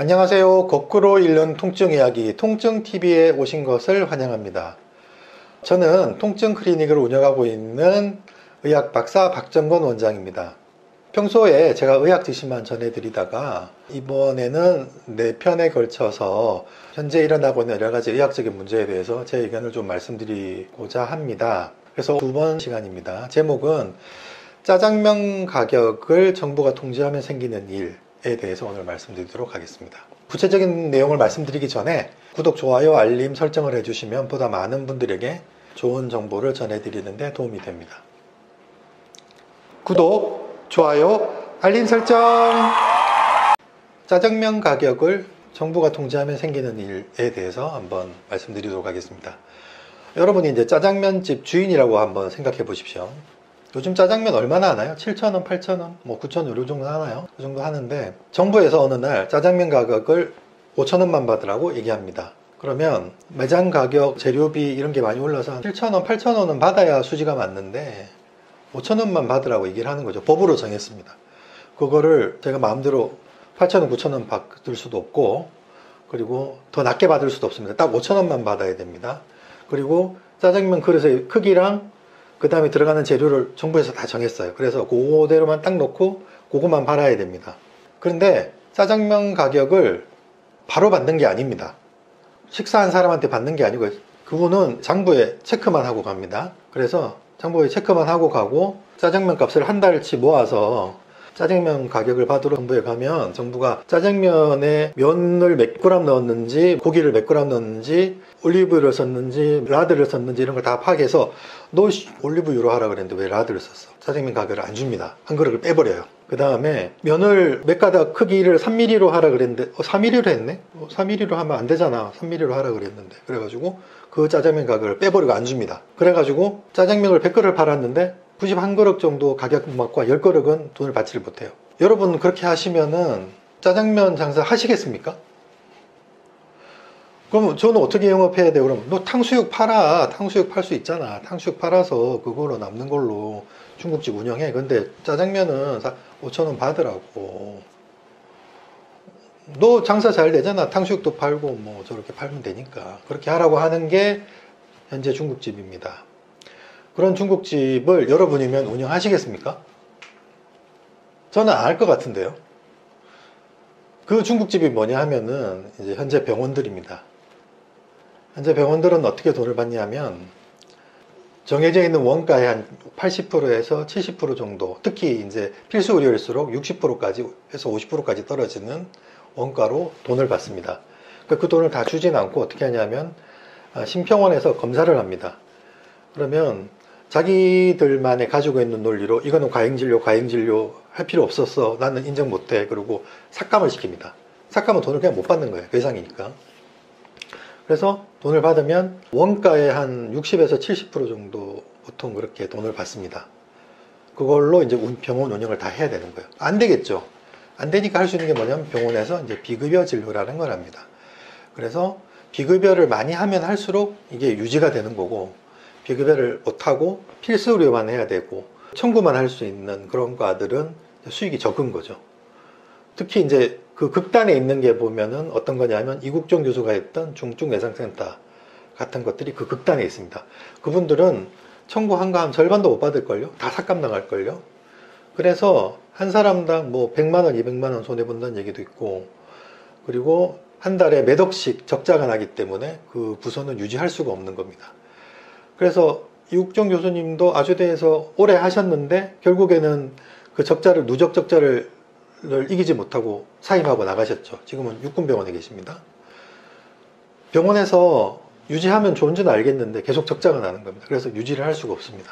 안녕하세요. 거꾸로 읽는 통증 이야기 통증TV에 오신 것을 환영합니다. 저는 통증 클리닉을 운영하고 있는 의학 박사 박정건 원장입니다. 평소에 제가 의학 지식만 전해드리다가 이번에는 4편에 걸쳐서 현재 일어나고 있는 여러가지 의학적인 문제에 대해서 제 의견을 좀 말씀드리고자 합니다. 그래서 2번 시간입니다. 제목은 짜장면 가격을 정부가 통제하면 생기는 일에 대해서 오늘 말씀드리도록 하겠습니다. 구체적인 내용을 말씀드리기 전에 구독, 좋아요, 알림 설정을 해주시면 보다 많은 분들에게 좋은 정보를 전해드리는 데 도움이 됩니다. 구독, 좋아요, 알림 설정! 짜장면 가격을 정부가 통제하면 생기는 일에 대해서 한번 말씀드리도록 하겠습니다. 여러분이 이제 짜장면집 주인이라고 한번 생각해 보십시오. 요즘 짜장면 얼마나 하나요? 7,000원, 8,000원, 9,000원 이 정도 하나요? 그 정도 하는데 정부에서 어느 날 짜장면 가격을 5,000원만 받으라고 얘기합니다. 그러면 매장 가격, 재료비 이런 게 많이 올라서 7,000원, 8,000원은 받아야 수지가 맞는데 5,000원만 받으라고 얘기를 하는 거죠. 법으로 정했습니다. 그거를 제가 마음대로 8,000원, 9,000원 받을 수도 없고, 그리고 더 낮게 받을 수도 없습니다. 딱 5,000원만 받아야 됩니다. 그리고 짜장면 그릇의 크기랑 그 다음에 들어가는 재료를 정부에서 다 정했어요. 그래서 그대로만 딱 놓고 그것만 팔아야 됩니다. 그런데 짜장면 가격을 바로 받는 게 아닙니다. 식사한 사람한테 받는 게 아니고 그분은 장부에 체크만 하고 갑니다. 그래서 장부에 체크만 하고 가고 짜장면 값을 한 달치 모아서 짜장면 가격을 받으러 정부에 가면 정부가 짜장면에 면을 몇 그램 넣었는지, 고기를 몇 그램 넣었는지, 올리브유를 썼는지, 라드를 썼는지 이런 걸 다 파악해서 너 올리브유로 하라 그랬는데 왜 라드를 썼어? 짜장면 가격을 안 줍니다. 한 그릇을 빼버려요. 그 다음에 면을 몇 가닥 크기를 3mm로 하라 그랬는데 4mm로 했네? 4mm로 하면 안 되잖아. 3mm로 하라 그랬는데 그래가지고 그 짜장면 가격을 빼버리고 안 줍니다. 그래가지고 짜장면을 100그릇 팔았는데 91그릇 정도 가격만과 10그릇은 돈을 받지를 못해요. 여러분 그렇게 하시면은 짜장면 장사 하시겠습니까? 그럼 저는 어떻게 영업해야 돼요? 그럼 너 탕수육 팔아. 탕수육 팔 수 있잖아. 탕수육 팔아서 그거로 남는 걸로 중국집 운영해. 근데 짜장면은 5,000원 받으라고. 너 장사 잘 되잖아. 탕수육도 팔고 뭐 저렇게 팔면 되니까. 그렇게 하라고 하는 게 현재 중국집입니다. 그런 중국집을 여러분이면 운영하시겠습니까? 저는 안 할 것 같은데요. 그 중국집이 뭐냐 하면은 이제 현재 병원들입니다. 현재 병원들은 어떻게 돈을 받냐면 정해져 있는 원가의 한 80%에서 70% 정도, 특히 이제 필수 의료일수록 60%까지 해서 50%까지 떨어지는 원가로 돈을 받습니다. 그 돈을 다 주진 않고 어떻게 하냐면 심평원에서 검사를 합니다. 그러면 자기들만의 가지고 있는 논리로 이거는 과잉진료 할 필요 없었어. 나는 인정 못해. 그리고 삭감을 시킵니다. 삭감은 돈을 그냥 못 받는 거예요. 외상이니까. 그래서 돈을 받으면 원가의 한 60에서 70% 정도 보통 그렇게 돈을 받습니다. 그걸로 이제 병원 운영을 다 해야 되는 거예요. 안 되겠죠. 안 되니까 할 수 있는 게 뭐냐면 병원에서 이제 비급여 진료라는 걸 합니다. 그래서 비급여를 많이 하면 할수록 이게 유지가 되는 거고, 비급여를 못하고 필수 의료만 해야 되고 청구만 할 수 있는 그런 과들은 수익이 적은 거죠. 특히 이제 그 극단에 있는 게 보면은 어떤 거냐면 이국종 교수가 했던 중증외상센터 같은 것들이 그 극단에 있습니다. 그분들은 청구한 거 한 절반도 못 받을걸요? 다 삭감당할걸요? 그래서 한 사람당 뭐 100만원, 200만원 손해본다는 얘기도 있고, 그리고 한 달에 몇 억씩 적자가 나기 때문에 그 부서는 유지할 수가 없는 겁니다. 그래서 이국종 교수님도 아주대에서 오래 하셨는데 결국에는 그 적자를, 누적 적자를 이기지 못하고 사임하고 나가셨죠. 지금은 육군병원에 계십니다. 병원에서 유지하면 좋은지는 알겠는데 계속 적자가 나는 겁니다. 그래서 유지를 할 수가 없습니다.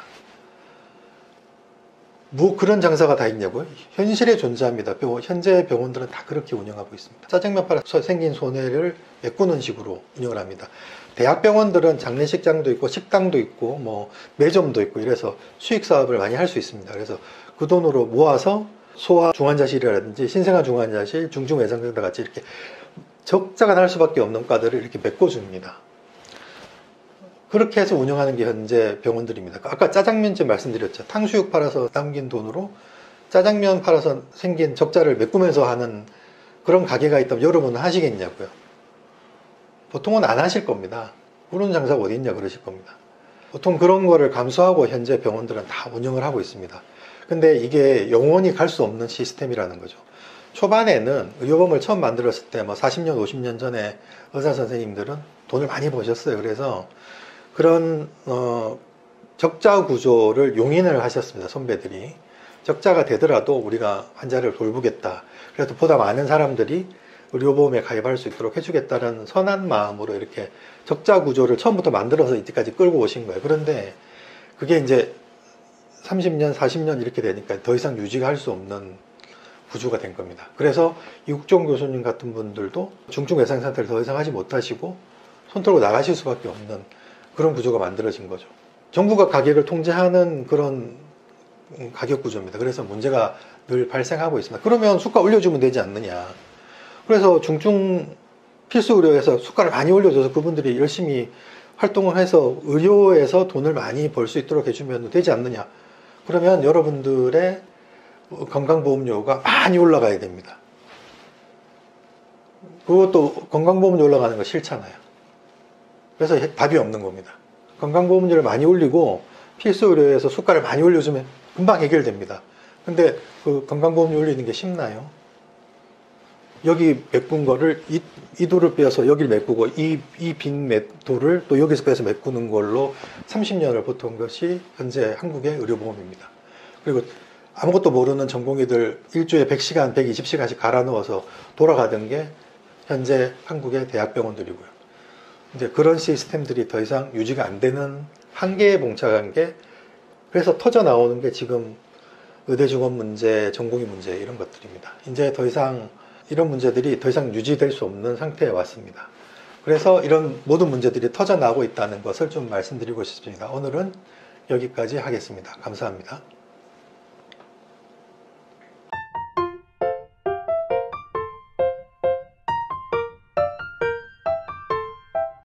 뭐 그런 장사가 다 있냐고요? 현실에 존재합니다. 현재 병원들은 다 그렇게 운영하고 있습니다. 짜장면 팔아서 생긴 손해를 메꾸는 식으로 운영을 합니다. 대학병원들은 장례식장도 있고 식당도 있고 뭐 매점도 있고 이래서 수익 사업을 많이 할 수 있습니다. 그래서 그 돈으로 모아서 소아 중환자실이라든지 신생아 중환자실, 중증외상센터 같이 이렇게 적자가 날 수밖에 없는 과들을 이렇게 메꿔줍니다. 그렇게 해서 운영하는 게 현재 병원들입니다. 아까 짜장면집 말씀드렸죠. 탕수육 팔아서 남긴 돈으로 짜장면 팔아서 생긴 적자를 메꾸면서 하는 그런 가게가 있다면 여러분은 하시겠냐고요? 보통은 안 하실 겁니다. 그런 장사가 어디 있냐 그러실 겁니다. 보통 그런 거를 감수하고 현재 병원들은 다 운영을 하고 있습니다. 근데 이게 영원히 갈 수 없는 시스템이라는 거죠. 초반에는 의료보험을 처음 만들었을 때 뭐 40년, 50년 전에 의사 선생님들은 돈을 많이 버셨어요. 그래서 그런 적자 구조를 용인을 하셨습니다. 선배들이. 적자가 되더라도 우리가 환자를 돌보겠다. 그래도 보다 많은 사람들이 의료보험에 가입할 수 있도록 해주겠다는 선한 마음으로 이렇게 적자 구조를 처음부터 만들어서 이때까지 끌고 오신 거예요. 그런데 그게 이제 30년, 40년 이렇게 되니까 더 이상 유지가 할 수 없는 구조가 된 겁니다. 그래서 이국종 교수님 같은 분들도 중증 외상 상태를 더 이상 하지 못하시고 손 털고 나가실 수밖에 없는 그런 구조가 만들어진 거죠. 정부가 가격을 통제하는 그런 가격 구조입니다. 그래서 문제가 늘 발생하고 있습니다. 그러면 수가 올려주면 되지 않느냐. 그래서 중증 필수 의료에서 수가를 많이 올려줘서 그분들이 열심히 활동을 해서 의료에서 돈을 많이 벌 수 있도록 해주면 되지 않느냐. 그러면 여러분들의 건강보험료가 많이 올라가야 됩니다. 그것도 건강보험료 올라가는 거 싫잖아요. 그래서 답이 없는 겁니다. 건강보험료를 많이 올리고 필수의료에서 수가를 많이 올려주면 금방 해결됩니다. 근데 그 건강보험료 올리는 게 쉽나요? 여기 메꾼 거를 이 돌을 빼서 여기를 메꾸고 이 빈 돌을 또 여기서 빼서 메꾸는 걸로 30년을 버틴 것이 현재 한국의 의료보험입니다. 그리고 아무것도 모르는 전공의들 일주일에 100시간, 120시간씩 갈아 넣어서 돌아가던 게 현재 한국의 대학병원들이고요. 이제 그런 시스템들이 더 이상 유지가 안 되는 한계에 봉착한 게, 그래서 터져 나오는 게 지금 의대 증원 문제, 전공의 문제 이런 것들입니다. 이제 더 이상 이런 문제들이 더 이상 유지될 수 없는 상태에 왔습니다. 그래서 이런 모든 문제들이 터져 나오고 있다는 것을 좀 말씀드리고 싶습니다. 오늘은 여기까지 하겠습니다. 감사합니다.